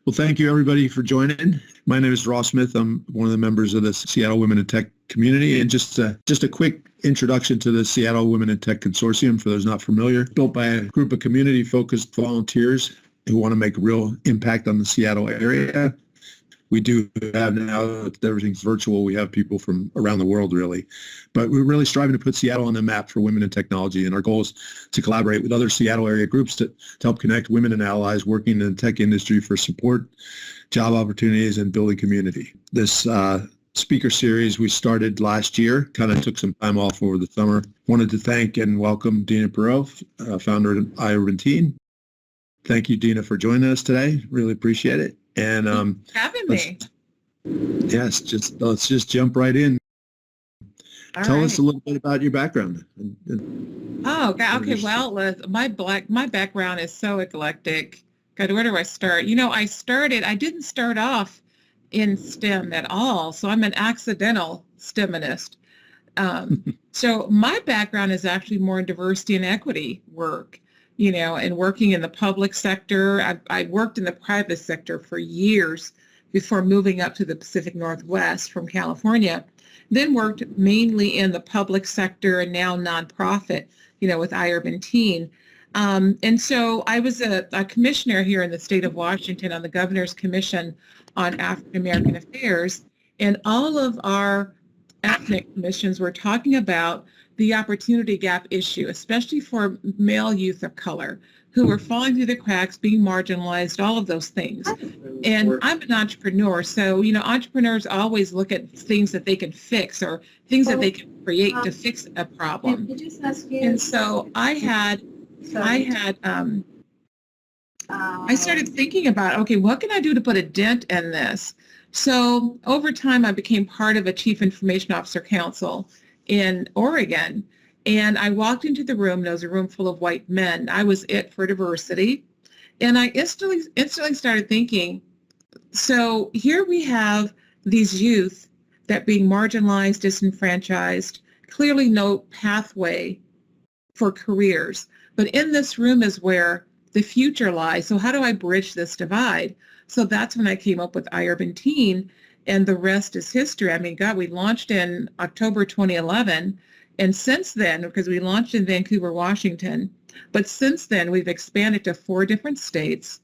Well, thank you everybody for joining. My name is Ross Smith. I'm one of the members of the Seattle Women in Tech community. And just a quick introduction to the Seattle Women in Tech Consortium, for those not familiar, built by a group of community-focused volunteers who want to make a real impact on the Seattle area. We do have now that everything's virtual. We have people from around the world, really. But we're really striving to put Seattle on the map for women in technology. And our goal is to collaborate with other Seattle area groups to help connect women and allies working in the tech industry for support, job opportunities, and building community. This speaker series we started last year, kind of took some time off over the summer. Wanted to thank and welcome Deena Pierott, founder of iUrbanTeen. Thank you, Deena, for joining us today. Really appreciate it. And having me. Yes, let's just jump right in. Tell us a little bit about your background. Oh, God. Okay. Well, my background is so eclectic. God, where do I start? I didn't start off in STEM at all, so I'm an accidental STEMinist. So my background is actually more in diversity and equity work. And working in the public sector. I worked in the private sector for years before moving up to the Pacific Northwest from California, then worked mainly in the public sector and now nonprofit, with iUrbanTeen. And so I was a commissioner here in the state of Washington on the Governor's Commission on African American Affairs, and all of our ethnic commissions were talking about the opportunity gap issue, especially for male youth of color who were falling through the cracks, being marginalized, all of those things. And I'm an entrepreneur, so, entrepreneurs always look at things that they can fix or things that they can create to fix a problem. And so I started thinking about, okay, what can I do to put a dent in this? So over time, I became part of a Chief Information Officer Council in Oregon, and I walked into the room, and there was a room full of white men. I was it for diversity, and I instantly started thinking, so here we have these youth that being marginalized, disenfranchised, clearly no pathway for careers, but in this room is where the future lies. So how do I bridge this divide? So that's when I came up with iUrbanTeen, and the rest is history. I mean, God, we launched in October 2011, and since then, because we launched in Vancouver, Washington, but since then we've expanded to 4 different states.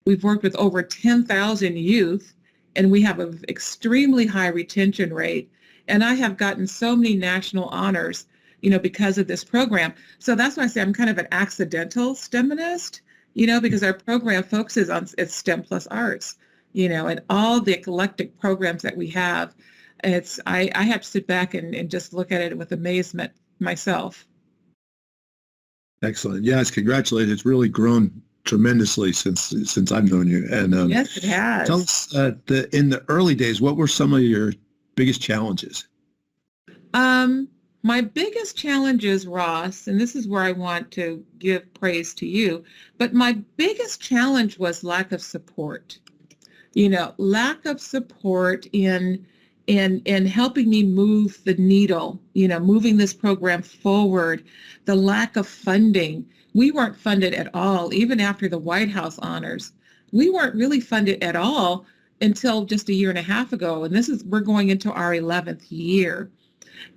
We've worked with over 10,000 youth, and we have an extremely high retention rate. And I have gotten so many national honors, because of this program. So that's why I say I'm kind of an accidental STEMinist, because our program focuses on it's STEM plus arts, and all the eclectic programs that we have. I have to sit back and just look at it with amazement myself. Excellent. Yes, congratulations. It's really grown tremendously since I've known you. And yes, it has. Tell us, in the early days, what were some of your biggest challenges? My biggest challenges, Ross, and this is where I want to give praise to you, but my biggest challenge was lack of support. Lack of support in helping me move the needle, moving this program forward, the lack of funding. We weren't funded at all, even after the White House honors. We weren't really funded at all until just a year and a half ago, and we're going into our 11th year.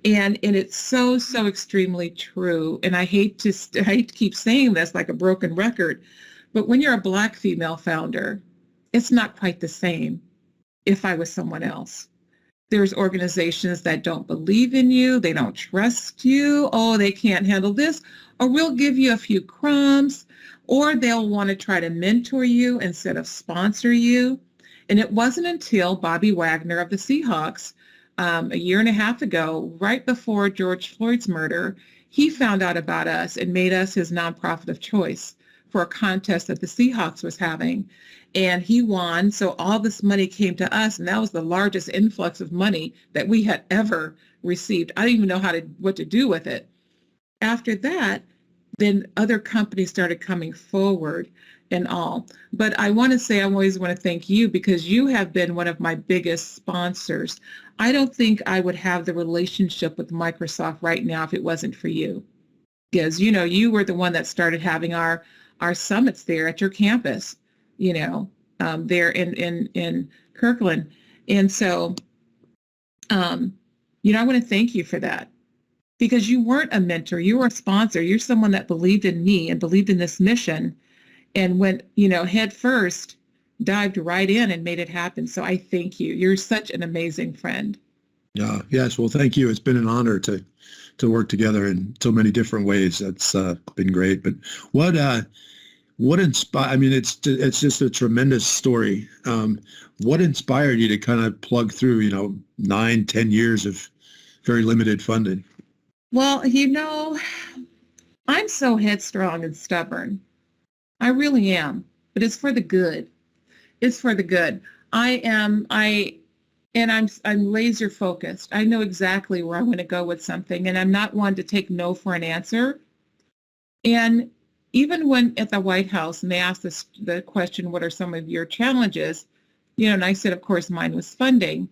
And it's so extremely true. And I hate to keep saying this like a broken record, but when you're a Black female founder, it's not quite the same if I was someone else. There's organizations that don't believe in you. They don't trust you. Oh, they can't handle this. Or we'll give you a few crumbs, or they'll want to try to mentor you instead of sponsor you. And it wasn't until Bobby Wagner of the Seahawks, a year and a half ago, right before George Floyd's murder, he found out about us and made us his nonprofit of choice for a contest that the Seahawks was having. And he won, so all this money came to us, and that was the largest influx of money that we had ever received. I didn't even know what to do with it. After that, then other companies started coming forward and all. But I want to say I always want to thank you, because you have been one of my biggest sponsors. I don't think I would have the relationship with Microsoft right now if it wasn't for you. Because, you were the one that started having our summits there at your campus, there in Kirkland. And so, I want to thank you for that, because you weren't a mentor, you were a sponsor. You're someone that believed in me and believed in this mission and went, head first, dived right in and made it happen. So I thank you. You're such an amazing friend. Yes. Well, thank you. It's been an honor to work together in so many different ways. That's been great. But what inspired? I mean, it's just a tremendous story. What inspired you to kind of plug through, 9-10 years of very limited funding? Well, I'm so headstrong and stubborn. I really am. But it's for the good. It's for the good. I'm laser focused. I know exactly where I want to go with something, and I'm not one to take no for an answer. And even when at the White House and they asked the question, what are some of your challenges? And I said, of course, mine was funding.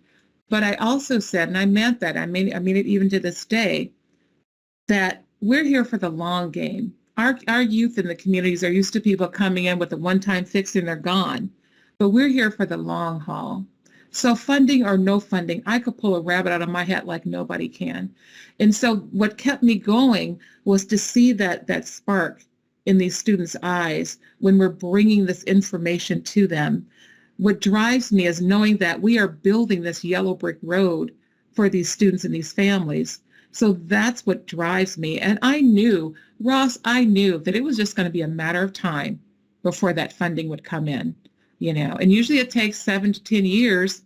But I also said, and I meant that, I mean it even to this day, that we're here for the long game. Our youth in the communities are used to people coming in with a one-time fix and they're gone. But we're here for the long haul. So funding or no funding, I could pull a rabbit out of my hat like nobody can. And so what kept me going was to see that spark in these students' eyes when we're bringing this information to them. What drives me is knowing that we are building this yellow brick road for these students and these families. So that's what drives me. And I knew, Ross, that it was just going to be a matter of time before that funding would come in, and usually it takes 7 to 10 years.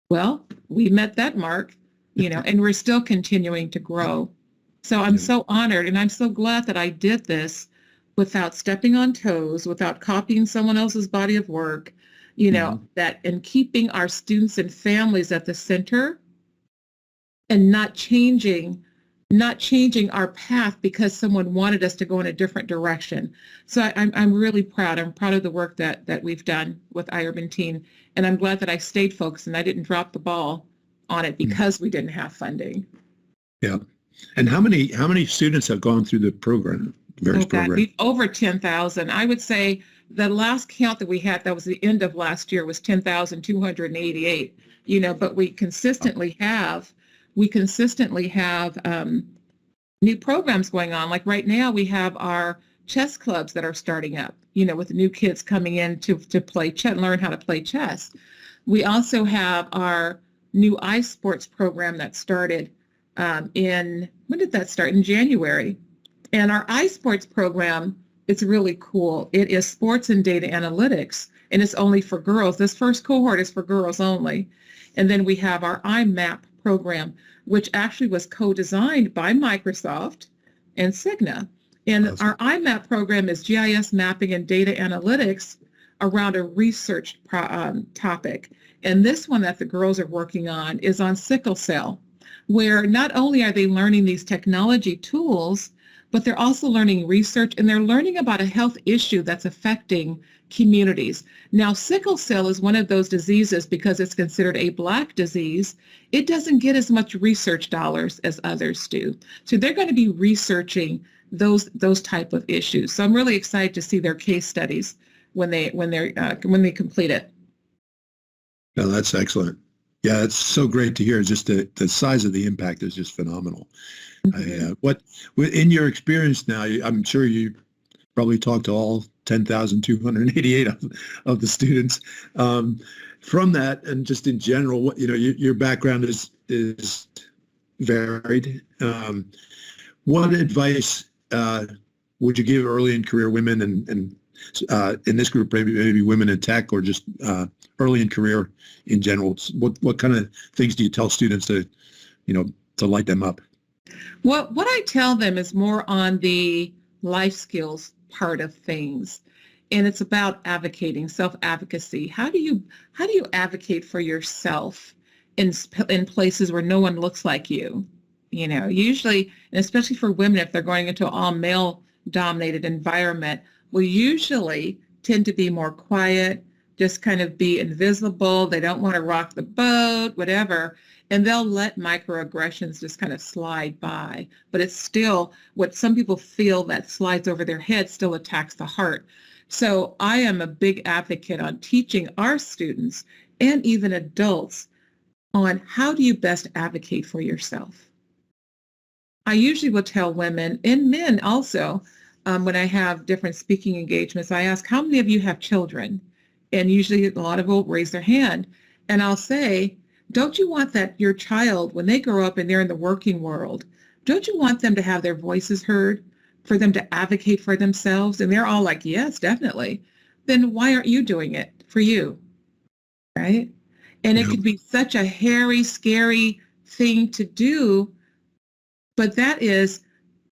Well, we met that mark, and we're still continuing to grow. So I'm so honored, and I'm so glad that I did this without stepping on toes, without copying someone else's body of work, that and keeping our students and families at the center and not changing our path because someone wanted us to go in a different direction. So I'm really proud. I'm proud of the work that we've done with iUrbanTeen, and I'm glad that I stayed focused and I didn't drop the ball on it because we didn't have funding. Yeah. And how many students have gone through the program? We've over 10,000. I would say the last count that we had, that was the end of last year, was 10,288. But we consistently have new programs going on. Like right now, we have our chess clubs that are starting up, with the new kids coming in to play chess, learn how to play chess. We also have our new iSports program that started when did that start? In January. And our iSports program, it's really cool. It is sports and data analytics, and it's only for girls. This first cohort is for girls only. And then we have our iMap program, which actually was co-designed by Microsoft and Cigna. And awesome. Our iMap program is GIS mapping and data analytics around a research topic. And this one that the girls are working on is on sickle cell, where not only are they learning these technology tools, but they're also learning research, and they're learning about a health issue that's affecting communities. Now, sickle cell is one of those diseases because it's considered a Black disease. It doesn't get as much research dollars as others do. So they're going to be researching those type of issues. So I'm really excited to see their case studies when they complete it. No, that's excellent. Yeah, it's so great to hear. Just the size of the impact is just phenomenal. Mm-hmm. In your experience now, I'm sure you probably talked to all 10,288 of the students. From that, and just in general, your background is varied. What advice would you give early in career women and in this group, maybe women in tech, or just early in career in general? What kind of things do you tell students to light them up? What I tell them is more on the life skills part of things, and it's about advocating, self-advocacy. How do you advocate for yourself in places where no one looks like you? Usually, and especially for women, if they're going into an all male-dominated environment, will usually tend to be more quiet, just kind of be invisible. They don't want to rock the boat, whatever. and they'll let microaggressions just kind of slide by. But it's still what some people feel that slides over their head still attacks the heart. So I am a big advocate on teaching our students and even adults on how do you best advocate for yourself. I usually will tell women and men also, when I have different speaking engagements, I ask, how many of you have children? And usually a lot of them will raise their hand. And I'll say, don't you want that your child, when they grow up and they're in the working world, don't you want them to have their voices heard, for them to advocate for themselves? And they're all like, yes, definitely. Then why aren't you doing it for you? Right? And it could be such a hairy, scary thing to do, but that is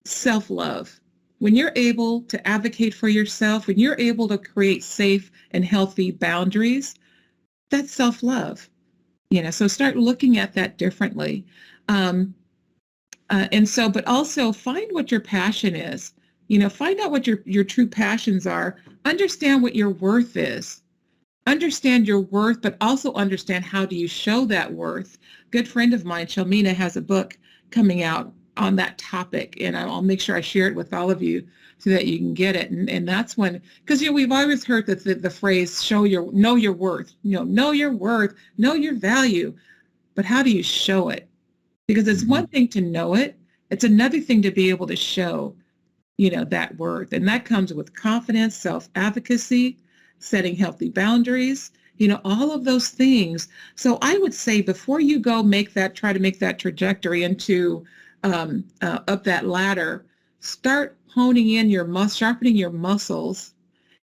self-love. When you're able to advocate for yourself, when you're able to create safe and healthy boundaries, that's self-love. So start looking at that differently. But also find what your passion is. Find out what your true passions are. Understand what your worth is. Understand your worth, but also understand how do you show that worth. Good friend of mine, Shalmina, has a book coming out on that topic, and I'll make sure I share it with all of you so that you can get it. And that's when, because we've always heard that the phrase know your worth, know your worth, know your value, but how do you show it? Because it's one thing to know it, it's another thing to be able to show, that worth, and that comes with confidence, self-advocacy, setting healthy boundaries, all of those things. So I would say before you go try to make that trajectory into up that ladder, start honing in sharpening your muscles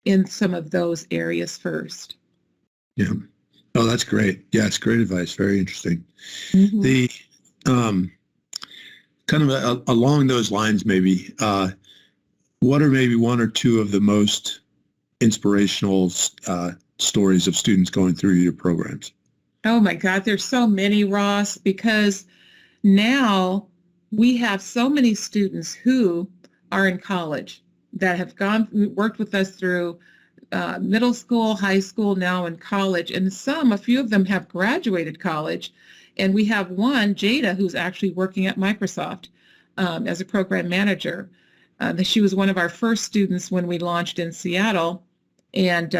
in some of those areas first. Yeah. Oh, that's great. Yes, great advice. Very interesting. Mm-hmm. The kind of along those lines, maybe, what are maybe one or two of the most inspirational stories of students going through your programs? Oh my God, there's so many, Ross, because now we have so many students who are in college that have worked with us through middle school, high school, now in college, and a few of them have graduated college. And we have one, Jada, who's actually working at Microsoft as a program manager. She was one of our first students when we launched in Seattle, and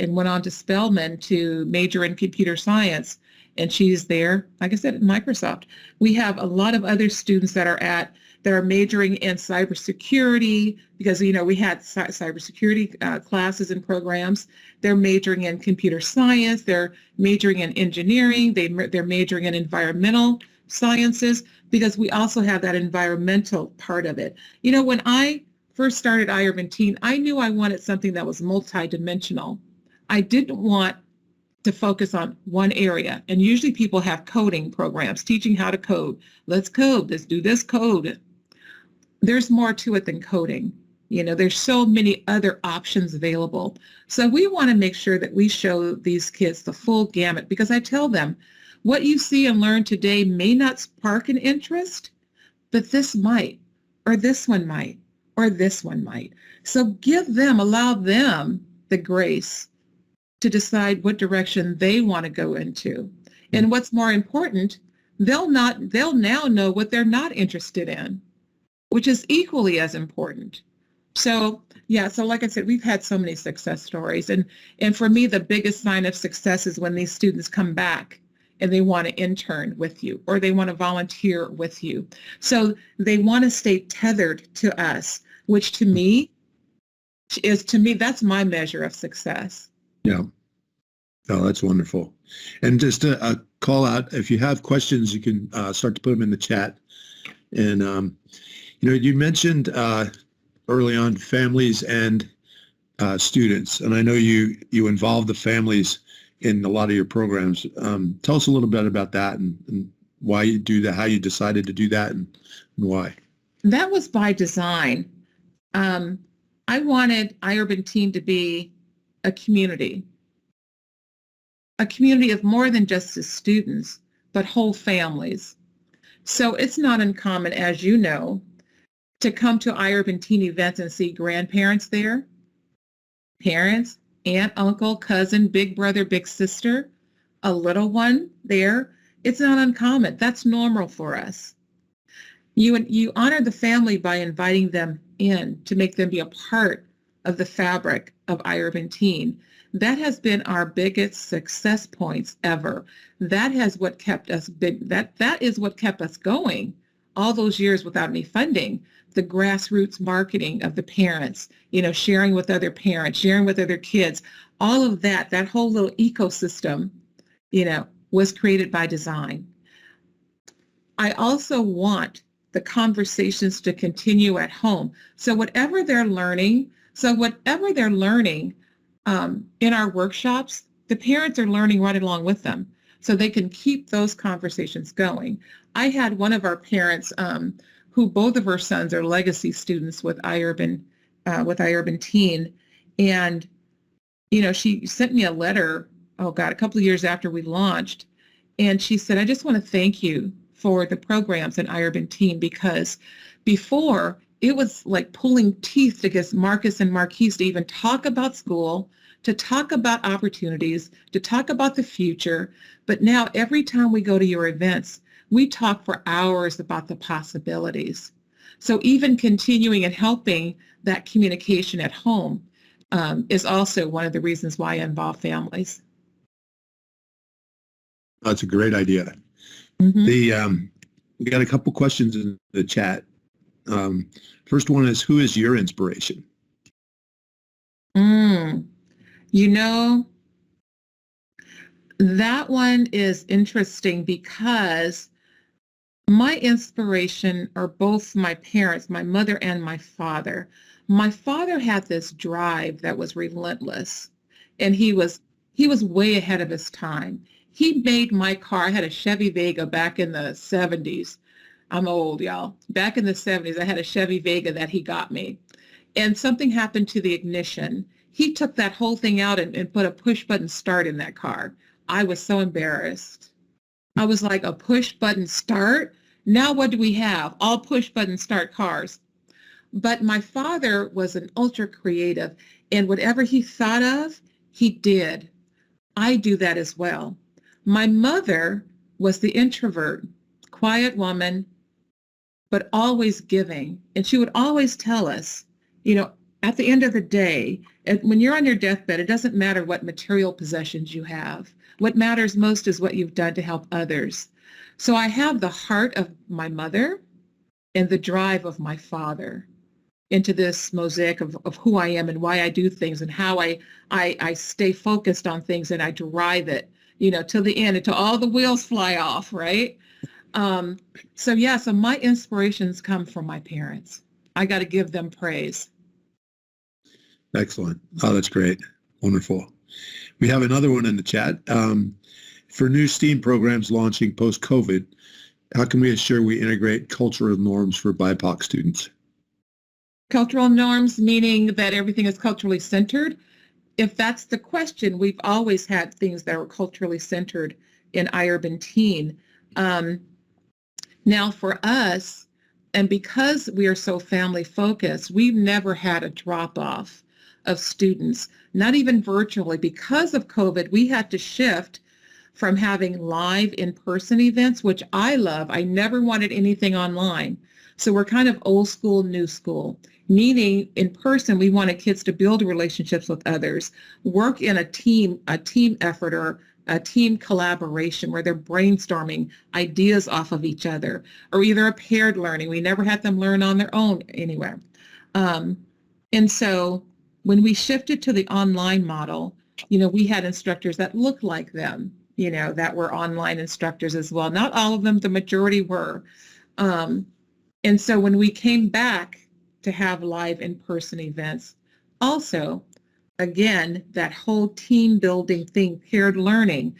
went on to Spelman to major in computer science. And she's there, like I said, at Microsoft. We have a lot of other students that are majoring in cybersecurity because, we had cybersecurity classes and programs. They're majoring in computer science. They're majoring in engineering. They're majoring in environmental sciences because we also have that environmental part of it. When I first started iUrbanTeen, I knew I wanted something that was multidimensional. I didn't want to focus on one area. And usually people have coding programs, teaching how to code. Let's code. Let's do this code. There's more to it than coding. There's so many other options available. So we want to make sure that we show these kids the full gamut, because I tell them what you see and learn today may not spark an interest, but this might, or this one might, or this one might. So allow them the grace to decide what direction they want to go into. And what's more important, they'll now know what they're not interested in, which is equally as important. So like I said, we've had so many success stories. And for me, the biggest sign of success is when these students come back and they want to intern with you or they want to volunteer with you. So they want to stay tethered to us, which to me, that's my measure of success. Yeah. Oh, that's wonderful. And just a call out, if you have questions, you can start to put them in the chat. And, you mentioned early on families and students, and I know you involve the families in a lot of your programs. Tell us a little bit about that and why you do that, how you decided to do that, and why. That was by design. I wanted iUrbanTeen to be a community of more than just the students, but whole families. So it's not uncommon, as you know, to come to iUrbanTeen events and see grandparents there, parents, aunt, uncle, cousin, big brother, big sister, a little one there, It's not uncommon. That's normal for us. You honor the family by inviting them in to make them be a part of the fabric of iUrbanTeen. That has been our biggest success points ever. That has what kept us big. That is what kept us going all those years without any funding. The grassroots marketing of the parents, sharing with other parents, sharing with other kids, all of that whole little ecosystem, was created by design. I also want the conversations to continue at home. So whatever they're learning in our workshops, the parents are learning right along with them, so they can keep those conversations going. I had one of our parents, who both of her sons are legacy students with iUrbanTeen, and she sent me a letter. Oh God, a couple of years after we launched, and she said, "I just want to thank you for the programs in iUrbanTeen, because before it was like pulling teeth to get Marcus and Marquise to even talk about school, to talk about opportunities, to talk about the future. But now every time we go to your events, we talk for hours about the possibilities." So even continuing and helping that communication at home is also one of the reasons why I involve families. That's a great idea. Mm-hmm. We got a couple questions in the chat. First one is, who is your inspiration? That one is interesting because my inspiration are both my parents, my mother and my father. My father had this drive that was relentless, and he was way ahead of his time. He made my car. I had a Chevy Vega back in the 70s. I'm old, y'all. Back in the 70s, I had a Chevy Vega that he got me. And something happened to the ignition. He took that whole thing out and put a push button start in that car. I was so embarrassed. I was like, a push button start? Now what do we have? All push button start cars. But my father was an ultra creative, and whatever he thought of, he did. I do that as well. My mother was the introvert, quiet woman, but always giving. And she would always tell us, at the end of the day, when you're on your deathbed, it doesn't matter what material possessions you have. What matters most is what you've done to help others. So I have the heart of my mother and the drive of my father into this mosaic of who I am and why I do things and how I stay focused on things, and I drive it, till the end, until all the wheels fly off, right? So my inspirations come from my parents. I got to give them praise. Excellent. Oh, that's great. Wonderful. We have another one in the chat. For new STEAM programs launching post-COVID, how can we assure we integrate cultural norms for BIPOC students? Cultural norms, meaning that everything is culturally centered. If that's the question, we've always had things that are culturally centered in iUrbanTeen. Now for us, and because we are so family focused, we've never had a drop off of students, not even virtually. Because of COVID, we had to shift from having live in-person events, which I love. I never wanted anything online. So we're kind of old school, new school, meaning in person, we wanted kids to build relationships with others, work in a team effort or a team collaboration where they're brainstorming ideas off of each other, or either a paired learning. We never had them learn on their own anywhere. And so when we shifted to the online model, we had instructors that looked like them, that were online instructors as well. Not all of them, the majority were. And so when we came back to have live in-person events, also, again, that whole team building thing, paired learning.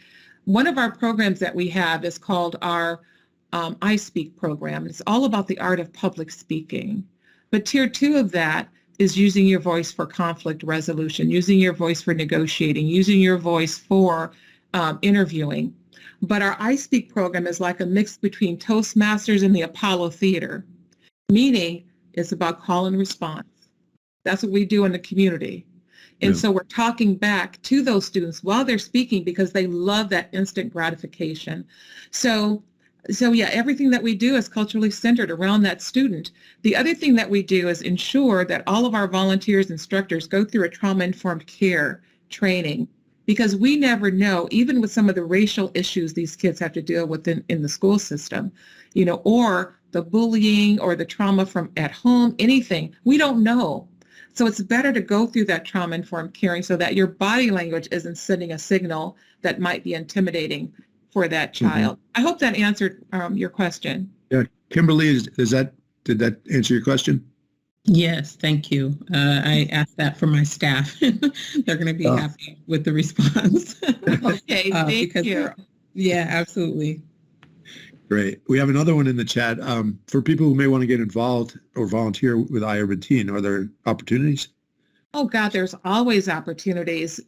One of our programs that we have is called our I Speak program. It's all about the art of public speaking. But tier 2 of that is using your voice for conflict resolution, using your voice for negotiating, using your voice for interviewing. But our I Speak program is like a mix between Toastmasters and the Apollo Theater, meaning it's about call and response. That's what we do in the community. And Yeah. so we're talking back to those students while they're speaking because they love that instant gratification. So yeah, everything that we do is culturally centered around that student. The other thing that we do is ensure that all of our volunteers, instructors go through a trauma-informed care training, because we never know, even with some of the racial issues these kids have to deal with in the school system, or the bullying or the trauma from at home, anything, we don't know. So it's better to go through that trauma-informed caring so that your body language isn't sending a signal that might be intimidating for that child. I hope that answered your question. Yeah. Kimberly, did that answer your question? Yes, thank you. I asked that for my staff. They're going to be happy with the response. Okay, thank you. Yeah, absolutely. Great. We have another one in the chat. For people who may want to get involved or volunteer with iUrbanTeen, are there opportunities? Oh God, there's always opportunities.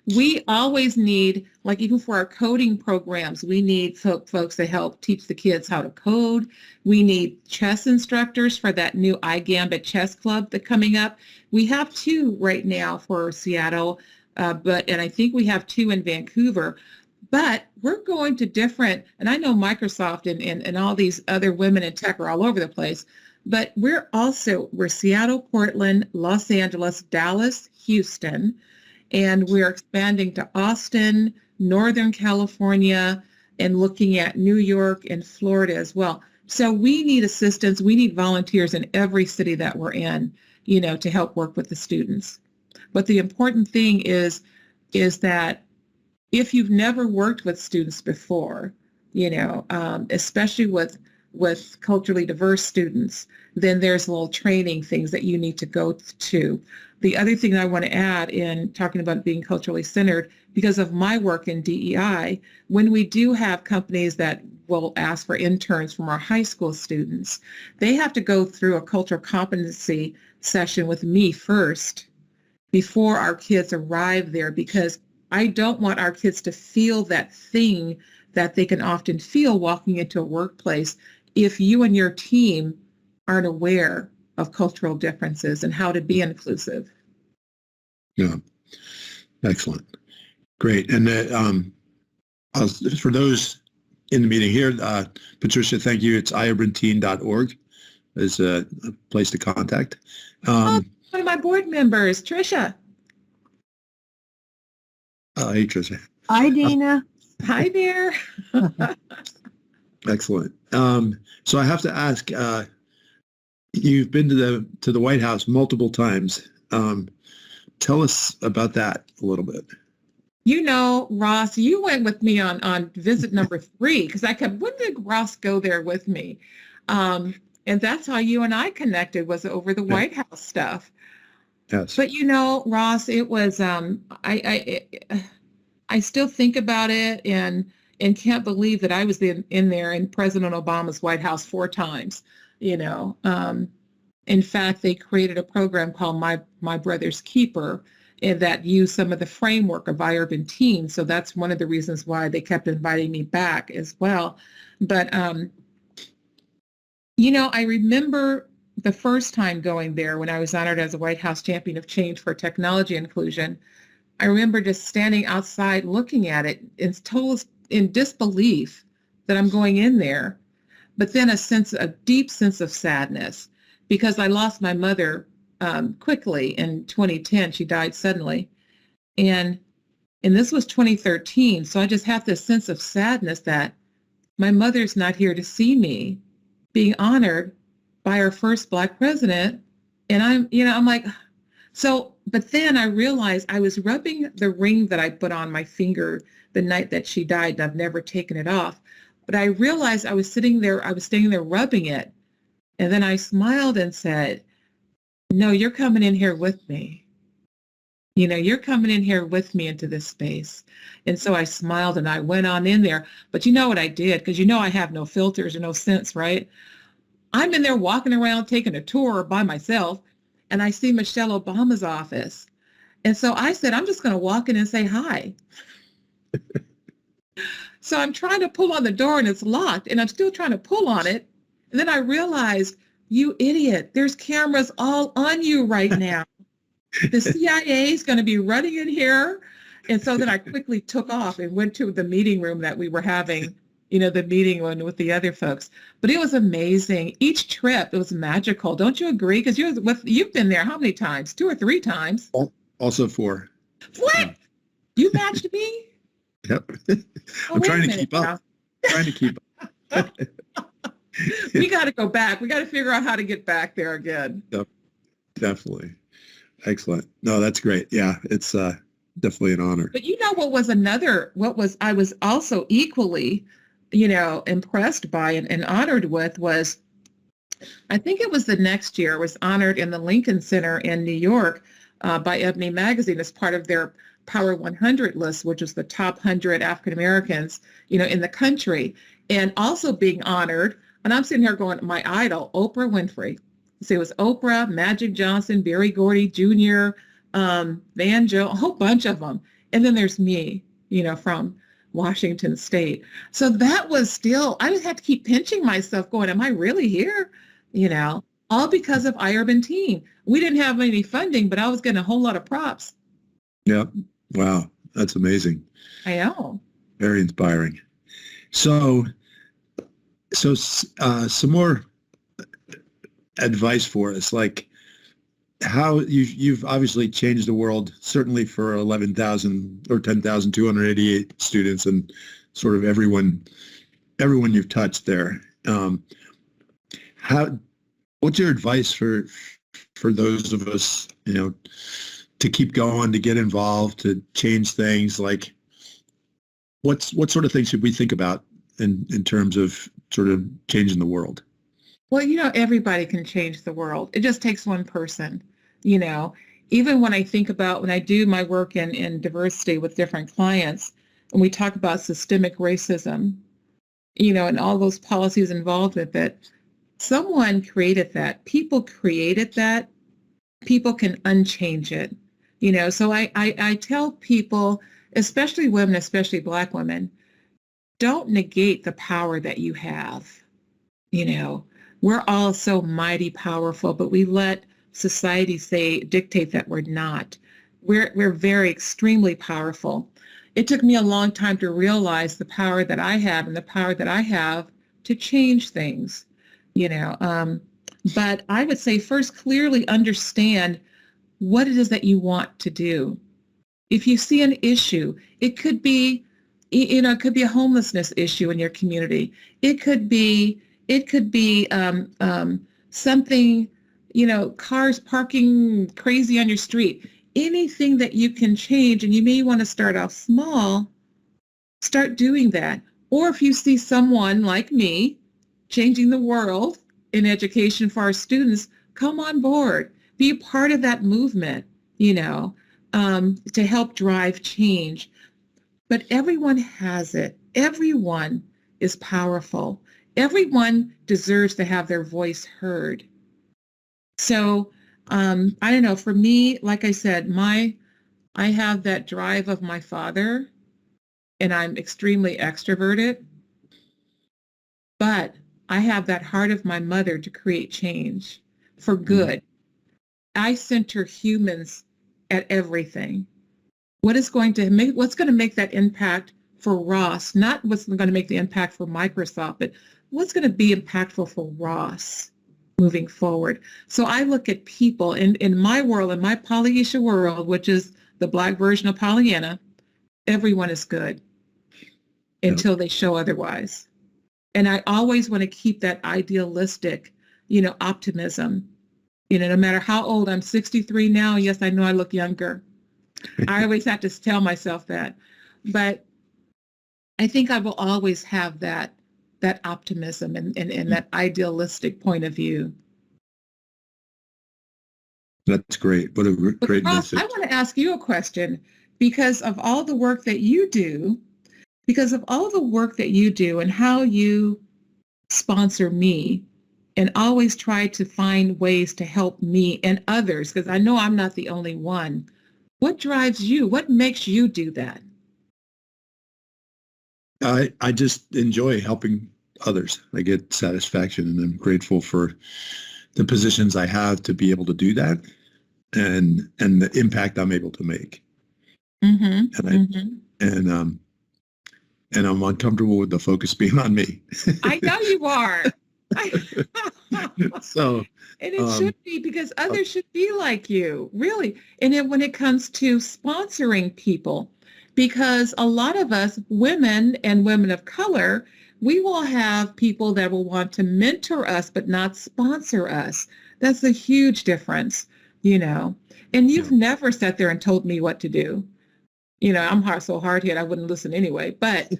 We always need, like even for our coding programs, we need folks to help teach the kids how to code. We need chess instructors for that new iGambit chess club that's coming up. We have 2 right now for Seattle, and I think we have 2 in Vancouver. But we're going to different, and I know Microsoft and all these other women in tech are all over the place. But we're Seattle, Portland, Los Angeles, Dallas, Houston, and we're expanding to Austin, Northern California, and looking at New York and Florida as well. So we need assistance. We need volunteers in every city that we're in, to help work with the students. But the important thing is that if you've never worked with students before, especially with culturally diverse students, then there's little training things that you need to go to. The other thing I want to add in talking about being culturally centered, because of my work in DEI, when we do have companies that will ask for interns from our high school students, they have to go through a cultural competency session with me first before our kids arrive there, because I don't want our kids to feel that thing that they can often feel walking into a workplace if you and your team aren't aware of cultural differences and how to be inclusive. Yeah. Excellent. Great. And for those in the meeting here, Patricia, thank you. It's iUrbanTeen.org is a place to contact. One of my board members, Tricia. Hey, Tricia. Hi, Deena. Hi there. Excellent. So I have to ask, you've been to the White House multiple times. Tell us about that a little bit. Ross, you went with me on visit number 3 because I kept, when did Ross go there with me? And that's how you and I connected, was over the White House stuff. Yes. But Ross, it was I still think about it and can't believe that I was in there in President Obama's White House 4 times. In fact, they created a program called My Brother's Keeper, and that used some of the framework of iUrbanTeen. So that's one of the reasons why they kept inviting me back as well. But I remember the first time going there when I was honored as a White House Champion of Change for Technology Inclusion. I remember just standing outside looking at it in disbelief that I'm going in there, but then a deep sense of sadness, because I lost my mother quickly in 2010. She died suddenly, and this was 2013. So I just have this sense of sadness that my mother's not here to see me being honored by our first Black president, and I'm like, so. But then I realized I was rubbing the ring that I put on my finger the night that she died, and I've never taken it off. But I realized I was standing there rubbing it. And then I smiled and said, no, you're coming in here with me. You're coming in here with me into this space. And so I smiled and I went on in there. But you know what I did? Because I have no filters or no sense, right? I'm in there walking around taking a tour by myself, and I see Michelle Obama's office. And so I said, I'm just going to walk in and say hi. So I'm trying to pull on the door and it's locked, and I'm still trying to pull on it. And then I realized, you idiot, there's cameras all on you right now. The CIA is going to be running in here. And so then I quickly took off and went to the meeting room that we were having, the meeting one with the other folks. But it was amazing. Each trip, it was magical. Don't you agree? Because you've been there how many times? 2 or 3 times. Also 4. What? You matched me? Yep. Oh, I'm wait a trying to minute keep up. now. Trying to keep up. We got to go back. We got to figure out how to get back there again. Yep. Definitely. Excellent. No, that's great. Yeah, it's definitely an honor. But I was also equally, impressed by and honored with was, I think it was the next year, was honored in the Lincoln Center in New York by Ebony Magazine as part of their Power 100 list, which is the top 100 African Americans, in the country, and also being honored. And I'm sitting here going, my idol, Oprah Winfrey. So it was Oprah, Magic Johnson, Berry Gordy Jr., Van Joe, a whole bunch of them. And then there's me, from Washington State. So that was still, I just had to keep pinching myself going, am I really here? All because of iUrbanTeen. We didn't have any funding, but I was getting a whole lot of props. Yeah. Wow. That's amazing. I know. Very inspiring. So some more advice for us, like how you've obviously changed the world, certainly for 11,000 or 10,288 students and sort of everyone you've touched there. What's your advice for those of us, to keep going, to get involved, to change things? Like what sort of things should we think about in terms of sort of changing the world? Well, everybody can change the world. It just takes one person, Even when I think about when I do my work in diversity with different clients, and we talk about systemic racism, and all those policies involved with it, someone created that. People created that. People can unchange it, So I tell people, especially women, especially Black women, don't negate the power that you have, We're all so mighty powerful, but we let society dictate that we're not. We're very extremely powerful. It took me a long time to realize the power that I have and the power that I have to change things, But I would say first, clearly understand what it is that you want to do. If you see an issue, it could be, it could be a homelessness issue in your community. It could be something, cars parking crazy on your street. Anything that you can change, and you may want to start off small, start doing that. Or if you see someone like me changing the world in education for our students, come on board. Be a part of that movement, to help drive change. But everyone has it. Everyone is powerful. Everyone deserves to have their voice heard. So, I don't know, for me, like I said, I have that drive of my father, and I'm extremely extroverted, but I have that heart of my mother to create change for good. I center humans at everything. What's going to make that impact for Ross, not what's going to make the impact for Microsoft, but what's going to be impactful for Ross moving forward. So I look at people in my world, in my Pollyanna world, which is the Black version of Pollyanna, everyone is good until they show otherwise. And I always want to keep that idealistic, optimism. No matter how old, I'm 63 now. Yes, I know I look younger. I always have to tell myself that. But I think I will always have that optimism and that idealistic point of view. That's great. What a great Ross, message. I want to ask you a question because of all the work that you do, and how you sponsor me and always try to find ways to help me and others, because I know I'm not the only one. What drives you? What makes you do that? I just enjoy helping others. I get satisfaction, and I'm grateful for the positions I have to be able to do that. and the impact I'm able to make. Mm-hmm. And and I'm uncomfortable with the focus being on me. I know you are. So, and it should be, because others should be like you, really. And then when it comes to sponsoring people, because a lot of us women and women of color, we will have people that will want to mentor us but not sponsor us. That's a huge difference, you know. And you've never sat there and told me what to do. You know, I'm so hard-headed, I wouldn't listen anyway. But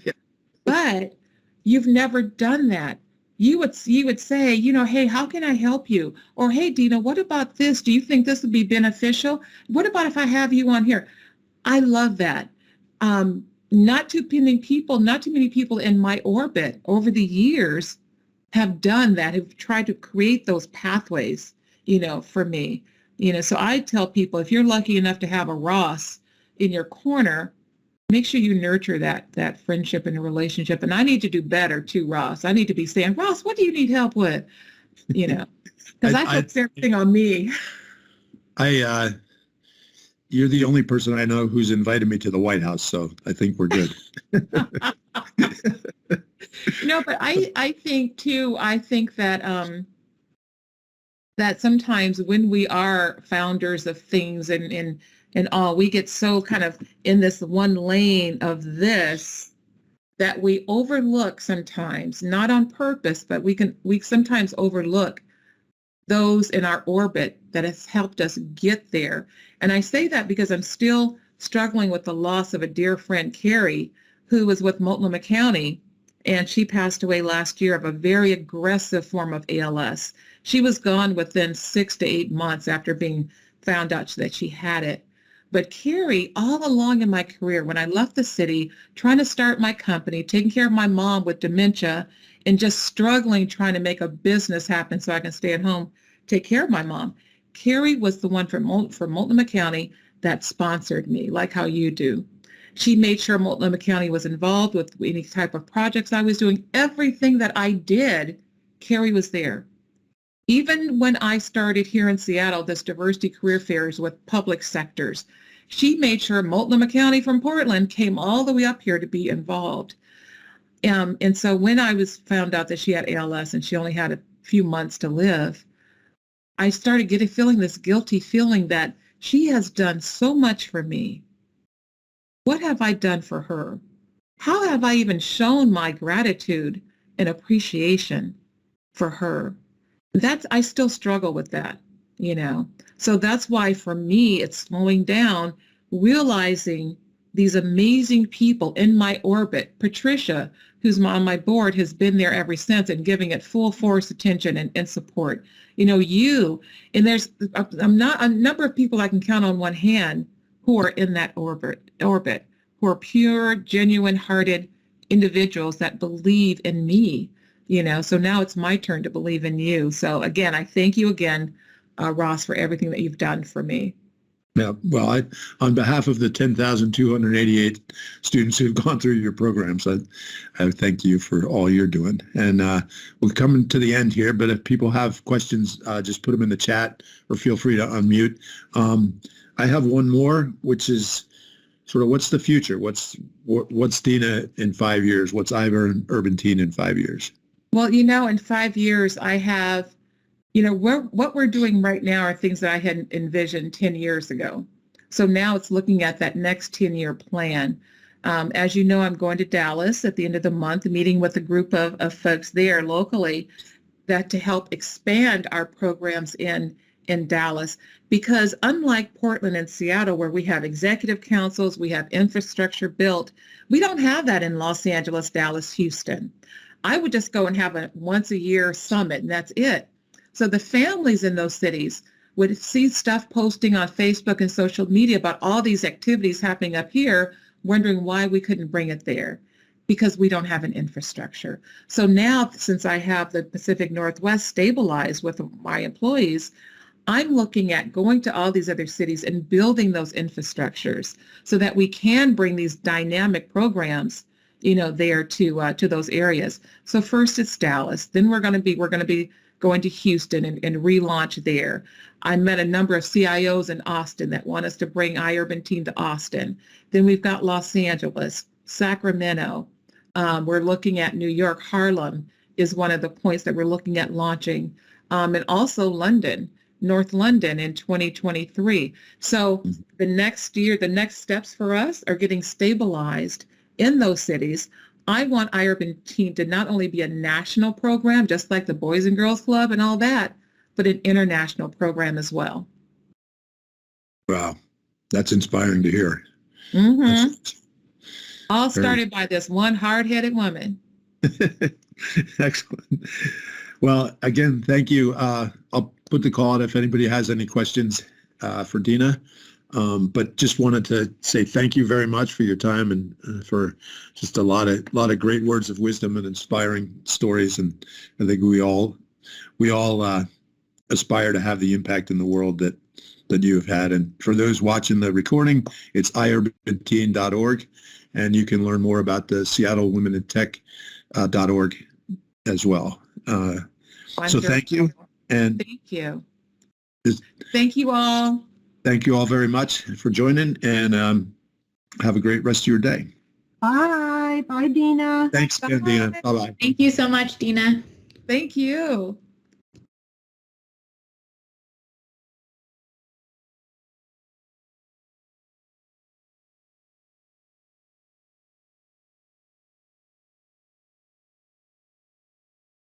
you've never done that. You would say, you know, hey, how can I help you? Or, hey, Deena, what about this? Do you think this would be beneficial? What about if I have you on here? I love that. Not too many people in my orbit over the years have done that, have tried to create those pathways, you know, for me. You know, so I tell people, if you're lucky enough to have a Ross in your corner, make sure you nurture that friendship and relationship. And I need to do better too, Ross. I need to be saying, Ross, what do you need help with? You know, because I focus everything on me. You're the only person I know who's invited me to the White House, so I think we're good. No, but I think too, I think that that sometimes when we are founders of things and all, we get so kind of in this one lane of this that we overlook sometimes, not on purpose, but we sometimes overlook those in our orbit that has helped us get there. And I say that because I'm still struggling with the loss of a dear friend, Carrie, who was with Multnomah County, and she passed away last year of a very aggressive form of ALS. She was gone within 6 to 8 months after being found out that she had it. But Carrie, all along in my career, when I left the city, trying to start my company, taking care of my mom with dementia, and just struggling trying to make a business happen so I can stay at home, take care of my mom, Carrie was the one from Multnomah County that sponsored me, like how you do. She made sure Multnomah County was involved with any type of projects I was doing. Everything that I did, Carrie was there. Even when I started here in Seattle, this diversity career fairs with public sectors, she made sure Multnomah County from Portland came all the way up here to be involved. And so when I was found out that she had ALS and she only had a few months to live, I started feeling this guilty feeling that she has done so much for me. What have I done for her? How have I even shown my gratitude and appreciation for her? I still struggle with that, you know. So that's why for me, it's slowing down, realizing these amazing people in my orbit. Patricia, who's on my board, has been there ever since and giving it full force attention and support. You know, and there's a number of people I can count on one hand who are in that orbit, who are pure, genuine-hearted individuals that believe in me. You know, so now it's my turn to believe in you. So again, I thank you again, Ross, for everything that you've done for me. Yeah, well, on behalf of the 10,288 students who've gone through your programs, I thank you for all you're doing. And we're coming to the end here, but if people have questions, just put them in the chat or feel free to unmute. I have one more, which is sort of what's the future? What's Deena in 5 years? What's iUrbanTeen in 5 years? Well, you know, in 5 years, I have, you know, what we're doing right now are things that I had envisioned 10 years ago. So now it's looking at that next 10-year plan. As you know, I'm going to Dallas at the end of the month, meeting with a group of folks there locally to help expand our programs in Dallas. Because unlike Portland and Seattle, where we have executive councils, we have infrastructure built, we don't have that in Los Angeles, Dallas, Houston. I would just go and have a once a year summit, and that's it. So the families in those cities would see stuff posting on Facebook and social media about all these activities happening up here, wondering why we couldn't bring it there, because we don't have an infrastructure. So now, since I have the Pacific Northwest stabilized with my employees, I'm looking at going to all these other cities and building those infrastructures so that we can bring these dynamic programs, you know, there to those areas. So first it's Dallas. Then we're going to be going to Houston and relaunch there. I met a number of CIOs in Austin that want us to bring iUrbanTeen to Austin. Then we've got Los Angeles, Sacramento. We're looking at New York. Harlem is one of the points that we're looking at launching. And also London, North London in 2023. So the next year, the next steps for us are getting stabilized in those cities. I want iUrbanTeen to not only be a national program, just like the Boys and Girls Club and all that, but an international program as well. Wow, that's inspiring to hear. Mm-hmm. All started by this one hard-headed woman. Excellent. Well, again, thank you. I'll put the call out if anybody has any questions for Deena. But just wanted to say thank you very much for your time and for just a lot of great words of wisdom and inspiring stories. And I think we all aspire to have the impact in the world that you have had. And for those watching the recording, it's iUrbanTeen.org, and you can learn more about the Seattle Women in Tech.org as well. So thank you. And thank you. Thank you all. Thank you all very much for joining, and have a great rest of your day. Bye. Bye, Deena. Thanks again, Deena. Bye-bye. Thank you so much, Deena. Thank you.